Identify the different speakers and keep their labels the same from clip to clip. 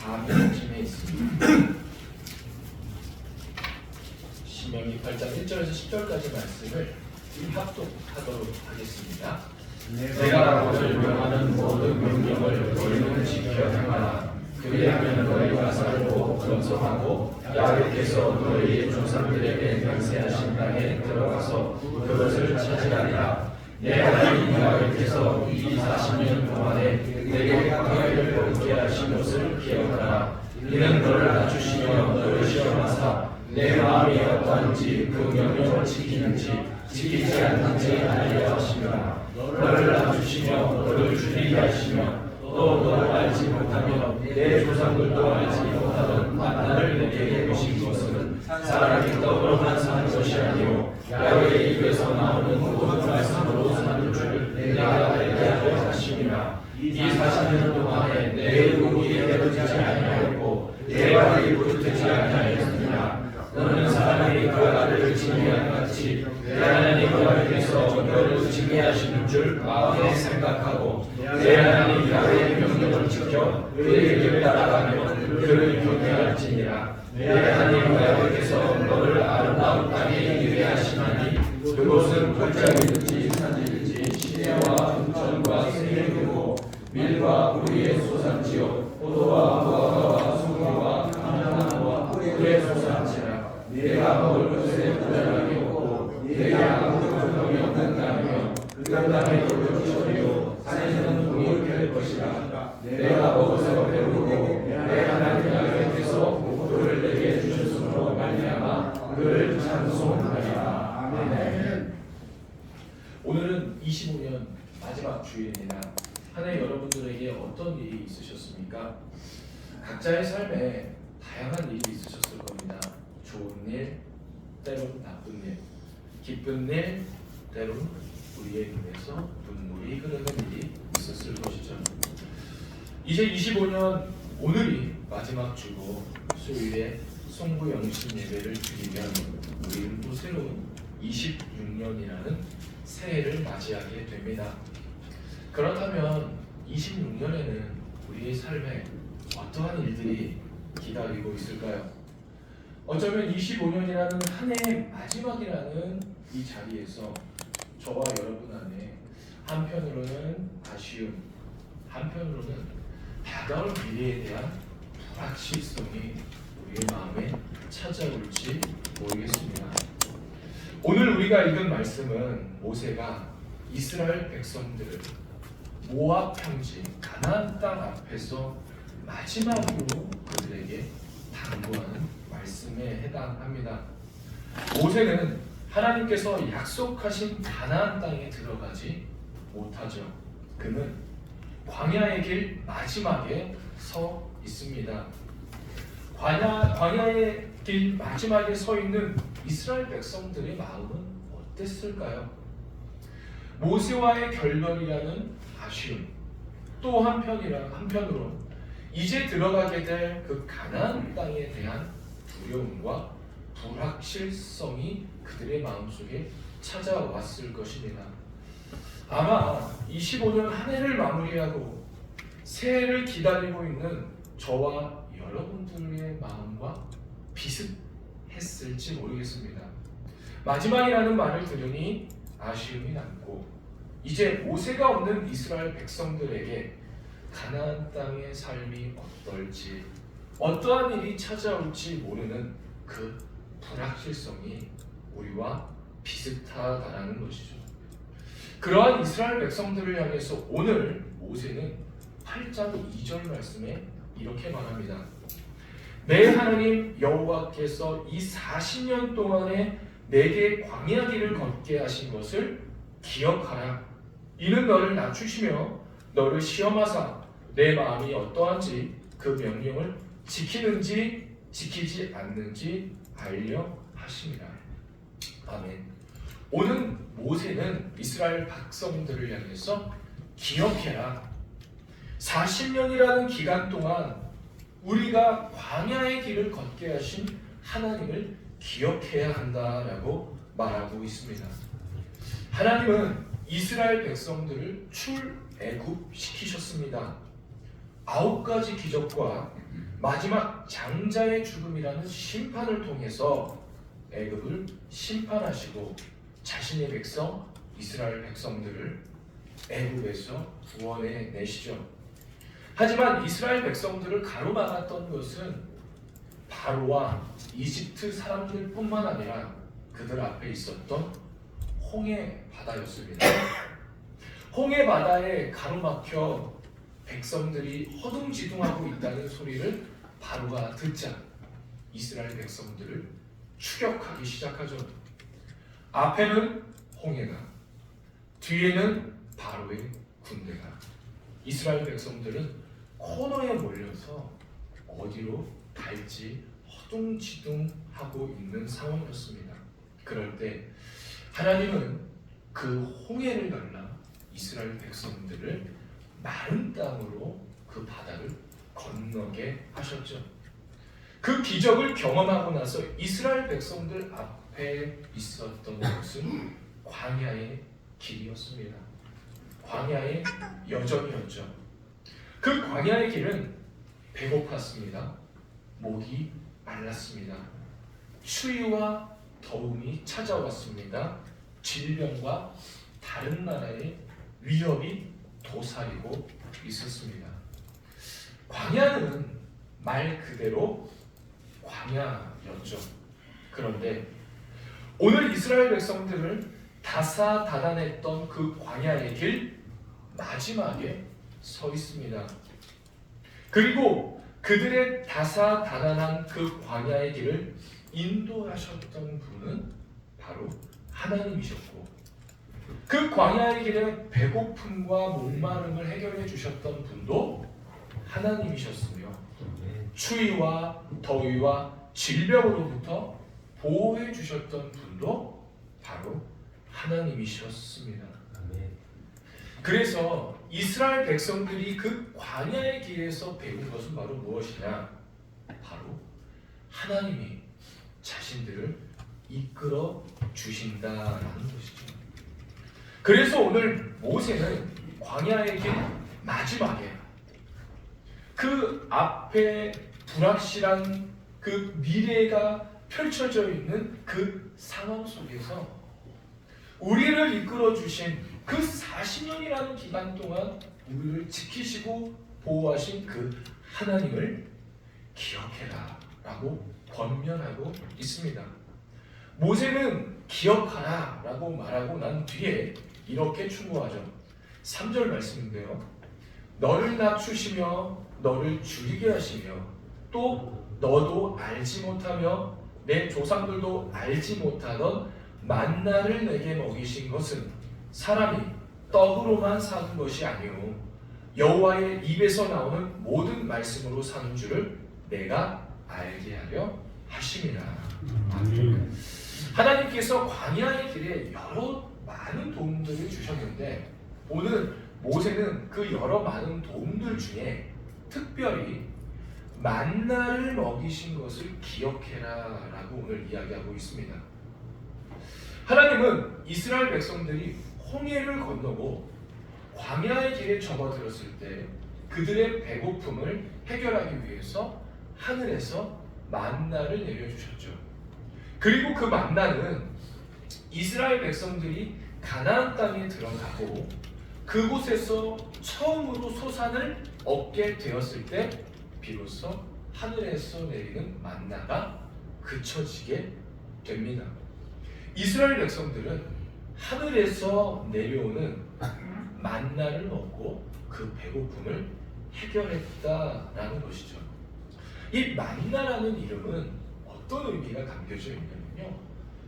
Speaker 1: 다음에 있습니다. 신명기 8장 1절에서 10절까지 말씀을 합독하도록 하겠습니다.
Speaker 2: 내가 너를 명하는 모든 명령을 너희는 지켜 행하라. 그리하면 너희가 살고 번성하고 야훼께서 너희의 조상들에게 맹세하신 땅에 들어가서 그것을 차지하리라. 내 하나님 야훼께서 이 40년 동안에 내게 광야를 걷게 하신 것을 기억하라. 이는 너를 낮추시며 너를 시험하사 내 마음이 어떠한지 그 명령을 지키는지 지키지 않는지 알려 하시며 너를 낮추시며 너를 줄이게 하시며 또 너를 알지 못하며 내 조상들도 알지 못하던 만나를 내게 주신 것은 사람이 떡으로만 사는 것이 아니오 야훼의 입에서 나오는 모든 말씀으로 사는 줄 내가 알게 하려 하심이라. 이 40년 동안에 내 의복이 헤어지지 아니하였고 내 발이 부르트지 아니하였느니라. 너는 사람이 그 아들을 징계한 같이 내 하나님 야훼께서 너를 징계하시는 줄 마음에 생각하고 내 하나님 야훼의 명령을 지켜 그의 길을 따라가며 그를 경외할지니라. 내 하나님 야훼께서 너를 아름다운 땅에 이르게 하시나니 그곳은 골짜기든지 산지든지 시내와 은천과 생명이고 밀과 우리의 소산지요 포도와 무화과와 송이와 감람나무와 꿀의 소산지라. 내가 먹을 것에 부자랑이 없고 내게 아무도 걱정이 없는 땅이며 그 땅에 돌을 쳐리요 산에서는 동이 펼 것이라. 내가 먹어서 배부르고 내 하나님 야훼께서 복도를 내게 주셨으므로 말미암아 그를 찬송하리라. 아멘.
Speaker 1: 오늘은 25년 마지막 주일입니다. 한 해 여러분들에게 어떤 일이 있으셨습니까? 각자의 삶에 다양한 일이 있으셨을 겁니다. 좋은 일, 때론 나쁜 일, 기쁜 일, 때론 우리의 눈에서 눈물이 흐르는 일이 있었을 것이죠. 이제 25년 오늘이 마지막 주고 수요일에 송구 영신 예배를 드리면 우리는 또 새로운 26년이라는 새해를 맞이하게 됩니다. 그렇다면 26년에는 우리의 삶에 어떠한 일들이 기다리고 있을까요? 어쩌면 25년이라는 한 해의 마지막이라는 이 자리에서 저와 여러분 안에 한편으로는 아쉬움, 한편으로는 다가올 미래에 대한 불확실성이 우리의 마음에 찾아올지 모르겠습니다. 오늘 우리가 읽은 말씀은 모세가 이스라엘 백성들을 모압 평지 가나안 땅 앞에서 마지막으로 그들에게 당부하는 말씀에 해당합니다. 모세는 하나님께서 약속하신 가나안 땅에 들어가지 못하죠. 그는 광야의 길 마지막에 서 있습니다. 광야의 길 마지막에 서 있는 이스라엘 백성들의 마음은 어땠을까요? 모세와의 결별이라는 아쉬움, 또 한편으로 이제 들어가게 될 그 가나안 땅에 대한 두려움과 불확실성이 그들의 마음속에 찾아왔을 것입니다. 아마 25년 한 해를 마무리하고 새해를 기다리고 있는 저와 여러분들의 마음과 비슷했을지 모르겠습니다. 마지막이라는 말을 들으니 아쉬움이 남고 이제 모세가 없는 이스라엘 백성들에게 가나안 땅의 삶이 어떨지 어떠한 일이 찾아올지 모르는 그 불확실성이 우리와 비슷하다라는 것이죠. 그러한 이스라엘 백성들을 향해서 오늘 모세는 8장 2절 말씀에 이렇게 말합니다. 내 하나님 여호와께서 이 40년 동안에 내게 광야 길을 걷게 하신 것을 기억하라. 이는 너를 낮추시며 너를 시험하사 내 마음이 어떠한지 그 명령을 지키는지 지키지 않는지 알려 하심이라. 아멘. 오늘 모세는 이스라엘 백성들을 향해서 기억해라. 40년이라는 기간 동안 우리가 광야의 길을 걷게 하신 하나님을 기억해야 한다라고 말하고 있습니다. 하나님은 이스라엘 백성들을 출애굽시키셨습니다. 9가지 기적과 마지막 장자의 죽음이라는 심판을 통해서 애굽을 심판하시고 자신의 백성 이스라엘 백성들을 애굽에서 구원해 내시죠. 하지만 이스라엘 백성들을 가로막았던 것은 바로와 이집트 사람들뿐만 아니라 그들 앞에 있었던 홍해 바다였습니다. 홍해 바다에 가로막혀 백성들이 허둥지둥하고 있다는 소리를 바로가 듣자 이스라엘 백성들을 추격하기 시작하죠. 앞에는 홍해가, 뒤에는 바로의 군대가. 이스라엘 백성들은 코너에 몰려서 어디로 갈지 허둥지둥하고 있는 상황이었습니다. 그럴 때 하나님은 그 홍해를 갈라 이스라엘 백성들을 마른 땅으로 그 바다를 건너게 하셨죠. 그 기적을 경험하고 나서 이스라엘 백성들 앞에 있었던 것은 광야의 길이었습니다. 광야의 여정이었죠. 그 광야의 길은 배고팠습니다. 목이 말랐습니다. 추위와 더움이 찾아왔습니다. 질병과 다른 나라의 위협이 도사리고 있었습니다. 광야는 말 그대로 광야였죠. 그런데 오늘 이스라엘 백성들을 다사다난했던 그 광야의 길 마지막에 서 있습니다. 그리고 그들의 다사다난한 그 광야의 길을 인도하셨던 분은 바로 하나님이셨고, 그 광야의 길에 배고픔과 목마름을 해결해 주셨던 분도 하나님이셨으며, 추위와 더위와 질병으로부터 보호해 주셨던 분도 바로 하나님이셨습니다. 그래서 이스라엘 백성들이 그 광야의 길에서 배운 것은 바로 무엇이냐? 바로 하나님이 자신들을 이끌어 주신다라는 것이죠. 그래서 오늘 모세는 광야의 길 마지막에 그 앞에 불확실한 그 미래가 펼쳐져 있는 그 상황 속에서 우리를 이끌어 주신 그 40년이라는 기간 동안 우리를 지키시고 보호하신 그 하나님을 기억해라 라고 권면하고 있습니다. 모세는 기억하라 라고 말하고 난 뒤에 이렇게 충고하죠. 3절 말씀인데요. 너를 낮추시며 너를 줄이게 하시며 또 너도 알지 못하며 내 조상들도 알지 못하던 만나를 내게 먹이신 것은 사람이 떡으로만 사는 것이 아니오 여호와의 입에서 나오는 모든 말씀으로 사는 줄을 내가 알게 하려 하심이라. 하나님께서 광야의 길에 여러 많은 도움들을 주셨는데 오늘 모세는 그 여러 많은 도움들 중에 특별히 만나를 먹이신 것을 기억해라 라고 오늘 이야기하고 있습니다. 하나님은 이스라엘 백성들이 홍해를 건너고 광야의 길에 접어들었을 때 그들의 배고픔을 해결하기 위해서 하늘에서 만나를 내려주셨죠. 그리고 그 만나는 이스라엘 백성들이 가나안 땅에 들어가고 그곳에서 처음으로 소산을 얻게 되었을 때 비로소 하늘에서 내리는 만나가 그쳐지게 됩니다. 이스라엘 백성들은 하늘에서 내려오는 만나를 먹고 그 배고픔을 해결했다라는 것이죠. 이 만나라는 이름은 어떤 의미가 담겨져 있냐면요,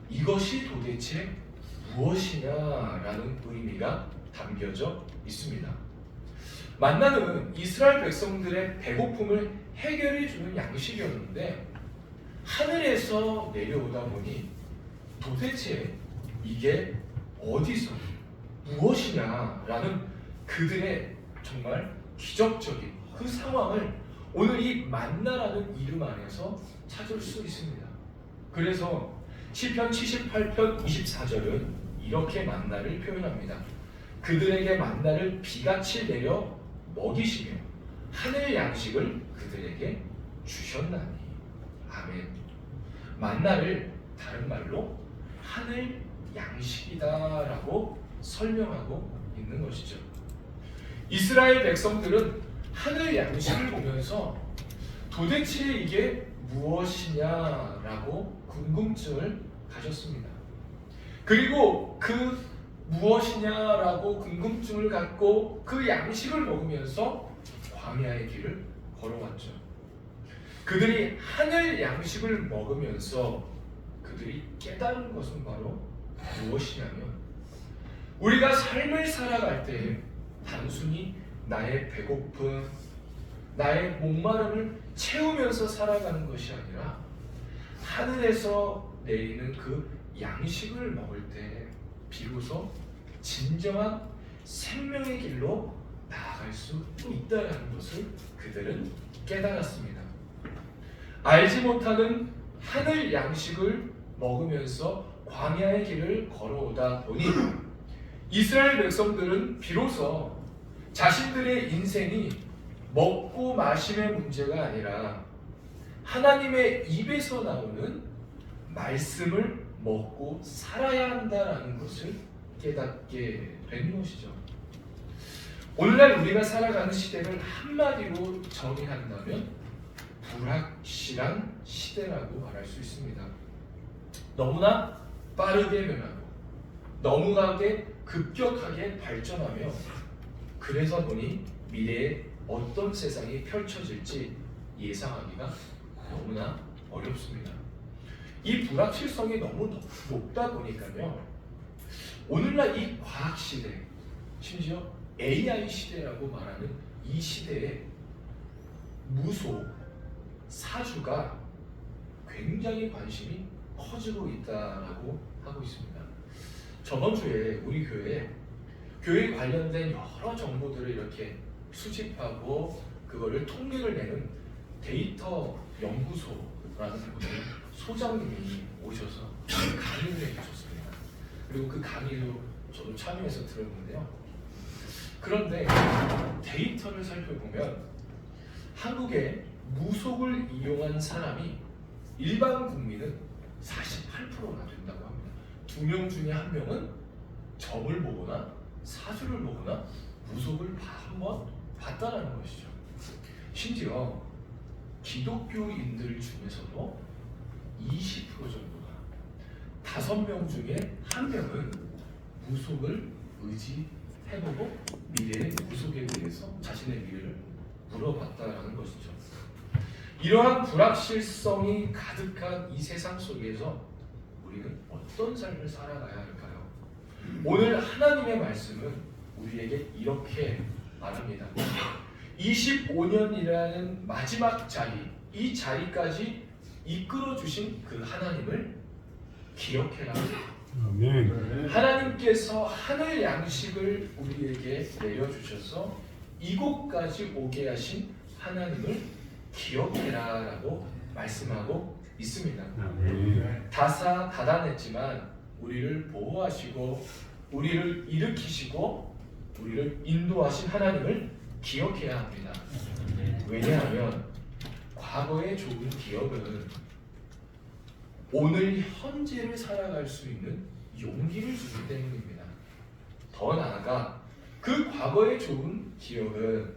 Speaker 1: 이것이 도대체 무엇이냐라는 의미가 담겨져 있습니다. 만나는 이스라엘 백성들의 배고픔을 해결해 주는 양식이었는데 하늘에서 내려오다 보니 도대체 이게 어디서 무엇이냐라는 그들의 정말 기적적인 그 상황을 오늘 이 만나라는 이름 안에서 찾을 수 있습니다. 그래서 시편 78편 24절은 이렇게 만나를 표현합니다. 그들에게 만나를 비같이 내려 먹이시며 하늘 양식을 그들에게 주셨나니. 아멘. 만나를 다른 말로 하늘 양식이다라고 설명하고 있는 것이죠. 이스라엘 백성들은 하늘 양식을 보면서 도대체 이게 무엇이냐라고 궁금증을 가졌습니다. 그리고 그 무엇이냐라고 궁금증을 갖고 그 양식을 먹으면서 광야의 길을 걸어왔죠. 그들이 하늘 양식을 먹으면서 그들이 깨달은 것은 바로 무엇이냐면, 우리가 삶을 살아갈 때 단순히 나의 배고픔, 나의 목마름을 채우면서 살아가는 것이 아니라 하늘에서 내리는 그 양식을 먹을 때 비로소 진정한 생명의 길로 나아갈 수 있다는 것을 그들은 깨달았습니다. 알지 못하는 하늘 양식을 먹으면서 광야의 길을 걸어오다 보니 이스라엘 백성들은 비로소 자신들의 인생이 먹고 마심의 문제가 아니라 하나님의 입에서 나오는 말씀을 먹고 살아야 한다는 것을 깨닫게 된 것이죠. 오늘날 우리가 살아가는 시대를 한마디로 정의한다면 불확실한 시대라고 말할 수 있습니다. 너무나 빠르게 변하고 너무나게 급격하게 발전하며, 그래서 보니 미래에 어떤 세상이 펼쳐질지 예상하기가 너무나 어렵습니다. 이 불확실성이 너무 높다 보니까요, 오늘날 이 과학시대, 심지어 AI 시대라고 말하는 이 시대에 무속, 사주가 굉장히 관심이 커지고 있다라고 하고 있습니다. 저번 주에 우리 교회에 관련된 여러 정보들을 이렇게 수집하고 그거를 통계를 내는 데이터 연구소라는 분이 소장님이 오셔서 강의를 해주셨습니다. 그리고 그 강의도 저도 참여해서 들었는데요. 그런데 데이터를 살펴보면 한국에 무속을 이용한 사람이 일반 국민은 48%나 된다고 합니다. 2명 중에 1명은 점을 보거나 사주를 보거나 무속을 한번 봤다라는 것이죠. 심지어 기독교인들 중에서도 20% 정도가 5명 중에 1명은 무속을 의지해보고 미래의 무속에 대해서 자신의 미래를 물어봤다라는 것이죠. 이러한 불확실성이 가득한 이 세상 속에서 우리는 어떤 삶을 살아가야 할까요? 오늘 하나님의 말씀은 우리에게 이렇게 말합니다. 25년이라는 마지막 자리, 이 자리까지 이끌어 주신 그 하나님을 기억해라.
Speaker 3: 아멘.
Speaker 1: 하나님께서 하늘 양식을 우리에게 내려주셔서 이곳까지 오게 하신 하나님을 기억해라라고 말씀하고 있습니다.
Speaker 3: 아멘.
Speaker 1: 다사다난했지만 우리를 보호하시고 우리를 일으키시고 우리를 인도하신 하나님을 기억해야 합니다. 왜냐하면 과거의 좋은 기억은 오늘 현재를 살아갈 수 있는 용기를 주기 때문입니다. 더 나아가 그 과거의 좋은 기억은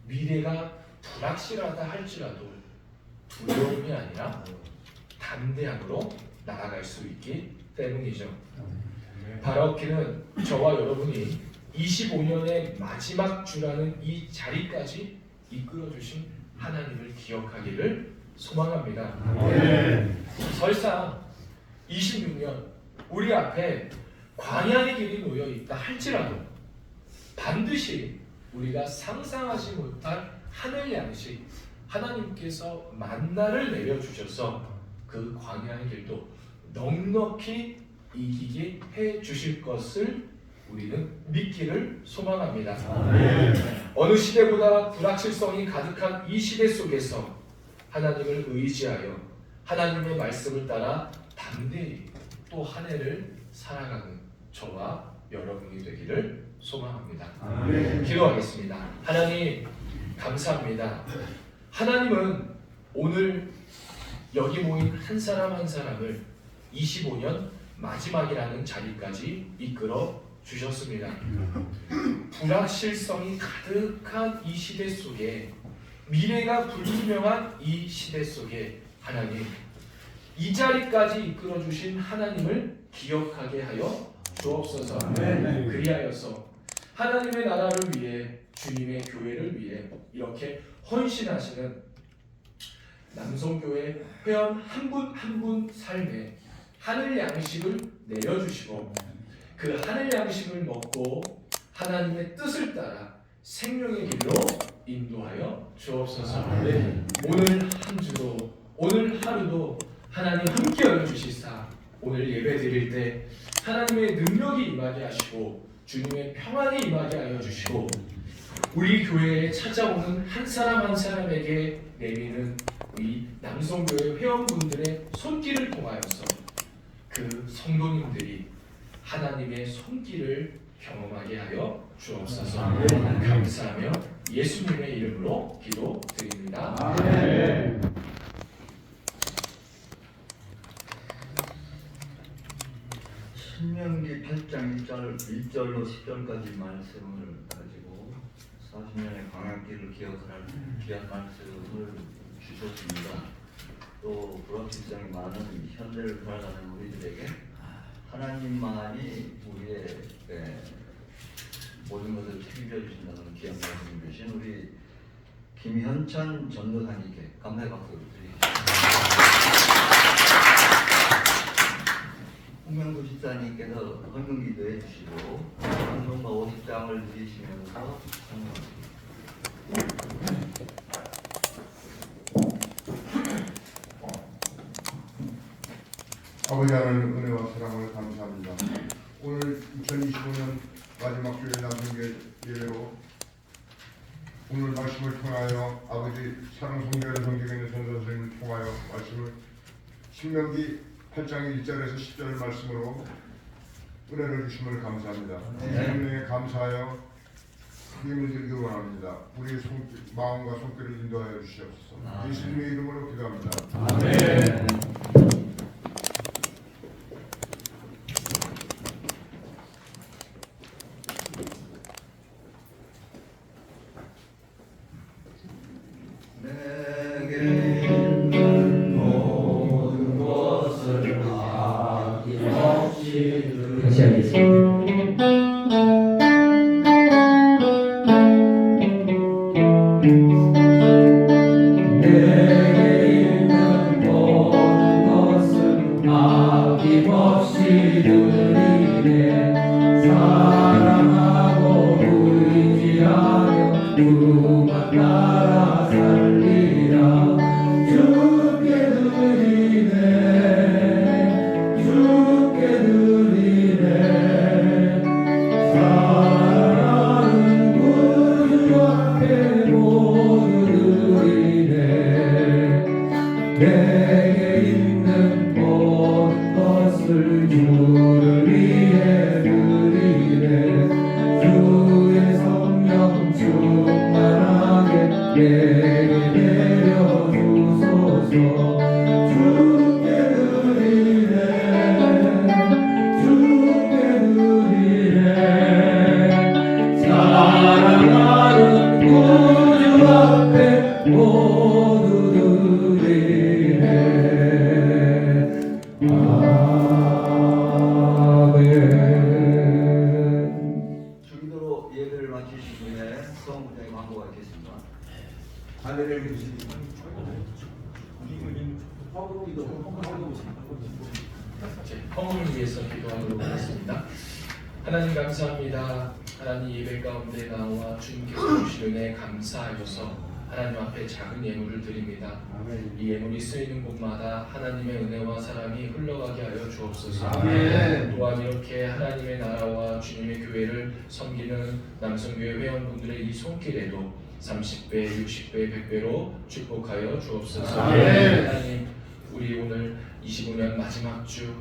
Speaker 1: 미래가 불확실하다 할지라도 두려움이 아니라 담대함으로 나아갈 수 있기 때문이죠. 바라옵기는 저와 여러분이 25년의 마지막 주라는 이 자리까지 이끌어주신 하나님을 기억하기를 소망합니다. 설사 26년 우리 앞에 광야의 길이 놓여 있다 할지라도 반드시 우리가 상상하지 못한 하늘 양식, 하나님께서 만나를 내려주셔서 그 광야의 길도 넉넉히 이기게 해 주실 것을 우리는 믿기를 소망합니다. 어느 시대보다 불확실성이 가득한 이 시대 속에서 하나님을 의지하여 하나님의 말씀을 따라 담대히 또 한 해를 살아가는 저와 여러분이 되기를 소망합니다. 기도하겠습니다. 하나님, 감사합니다. 하나님은 오늘 여기 모인 한 사람 한 사람을 25년 마지막이라는 자리까지 이끌어 주셨습니다. 불확실성이 가득한 이 시대 속에, 미래가 불투명한 이 시대 속에 하나님, 이 자리까지 이끌어 주신 하나님을 기억하게 하여 주옵소서. 그리하여서 하나님의 나라를 위해, 주님의 교회를 위해 이렇게 헌신하시는 남성교회 회원 한 분 한 분 삶에 하늘 양식을 내려주시고, 그 하늘 양식을 먹고 하나님의 뜻을 따라 생명의 길로 인도하여 주옵소서. 오늘 한 주도, 오늘 하루도 하나님 함께하여 주시사, 오늘 예배 드릴 때 하나님의 능력이 임하게 하시고 주님의 평안이 임하게 하여 주시고, 우리 교회에 찾아오는 한 사람 한 사람에게 내미는 우리 남성교회 회원분들의 손길을 통하여서 그 성도님들이 하나님의 손길을 경험하게 하여 주옵소서. 감사하며 예수님의 이름으로 기도드립니다.
Speaker 4: 신명기 8장 1절로 10절까지 말씀을 가지고 40년의 광야길을 기억할 귀한 말씀을 주셨습니다. 또 불확실성이 많은 현대를 살아가는 우리들에게 하나님만이 우리의 모든 것을 책임져 주신다는 귀한 말씀을 주신 우리 김현천 전도사님께 감사의 박수 드리겠습니다. 홍명도 집사님께서 헌금기도 해주시고 헌금과 50장을 드리시면서 헌금하십니다.
Speaker 5: 아버지 하나님 은혜와 사랑을 감사합니다. 오늘 2025년 마지막 주일 남성교회 예배로 오늘 말씀을 통하여 아버지 사랑 성교회 성경에 있는 전도 선생님을 통하여 말씀을 신명기 8장 1절에서 10절 말씀으로 은혜를 주심을 감사합니다. 은혜에 감사하여 힘을 드리기 원합니다. 우리의 마음과 손길을 인도하여 주시옵소서. 예수님의 이름으로 기도합니다.
Speaker 2: 아멘.
Speaker 6: 다시 하겠습니다.
Speaker 2: 내게 있는 모든 것을 아낌없이 드리네. 사랑하고 의지하며 그만 따라 살리라. 주께 드리네, 주께 드리네. 사랑하는 구주 앞에 모두 드리네. 내게 있는 모든 것을 주를 위해 드리네. 주의 성령 충만하게 내게 내려주소서. 주께 드리네, 주께 드리네. 사랑하는 구주 앞에 모두 드리네. 아멘.
Speaker 4: 주기도로 예배를 마치신 후에 수험부장의 광고가 있겠습니다.
Speaker 1: 헌금을 위해서 기도하도록 하겠습니다. 하나님 감사합니다. 하나님 예배 가운데 나와 주님께서 주신 은혜에 감사하여서 하나님 앞에 작은 예물을 드립니다. 이 예물이 쓰이는 곳마다 하나님의 은혜와 사랑이 흘러가게 하여 주옵소서. 또한 이렇게 하나님의 나라와 주님의 교회를 섬기는 남성교회 회원분들의 이 손길에도 30배, 60배, 100배로 축복하여 주옵소서. 하나님, 우리 오늘 25년 마지막 주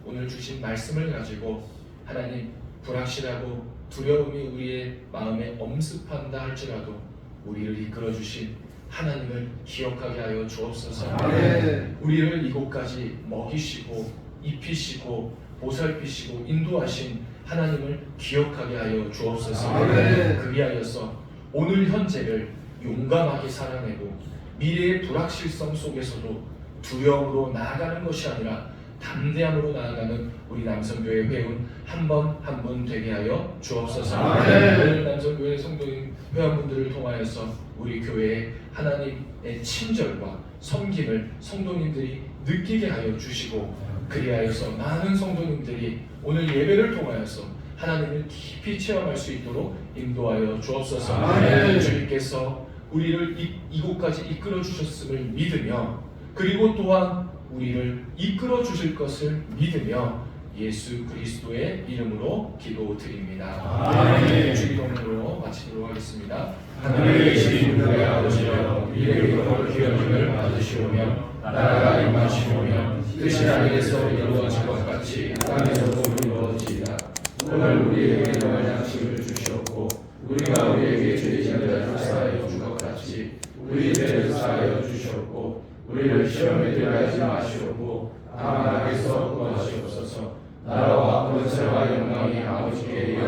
Speaker 1: 오늘 주신 말씀을 가지고 하나님, 불확실하고 두려움이 우리의 마음에 엄습한다 할지라도 우리를 이끌어 주신 하나님을 기억하게 하여 주옵소서.
Speaker 2: 아멘.
Speaker 1: 우리를 이곳까지 먹이시고 입히시고 보살피시고 인도하신 하나님을 기억하게 하여 주옵소서.
Speaker 2: 아멘.
Speaker 1: 그리하여서 오늘 현재를 용감하게 살아내고 미래의 불확실성 속에서도 두려움으로 나아가는 것이 아니라 담대함으로 나아가는 우리 남성교회 회원 한 번 한 분 되게 하여 주옵소서.
Speaker 2: 아멘.
Speaker 1: 오늘 남성교회 성도인 회원분들을 통하여서 우리 교회에 하나님의 친절과 섬김을 성도님들이 느끼게 하여 주시고, 그리하여서 많은 성도님들이 오늘 예배를 통하여서 하나님을 깊이 체험할 수 있도록 인도하여 주옵소서.
Speaker 2: 아멘.
Speaker 1: 주님께서 우리를 이곳까지 이끌어 주셨음을 믿으며, 그리고 또한 우리를 이끌어 주실 것을 믿으며 예수 그리스도의 이름으로 기도드립니다.
Speaker 2: 아멘.
Speaker 1: 주기도문으로 마치도록 하겠습니다.
Speaker 2: 하늘에 계신 우리 아버지여, 이름으로 기억을 받으시오며 나라가 임하시오며 뜻이 하늘에서 이루어진 것 같이 땅에서도 이루어지이다. 오늘 우리에게 일용할 양식을 주시옵고 우리가 우리에게 죄진을 사하여 준 것 같이 우리 죄를 사하여 주시옵고 우리를 시험에 들어가지 마시옵고 다만 악에서 구하시옵소서. 나라와 권세와 영광이 아버지께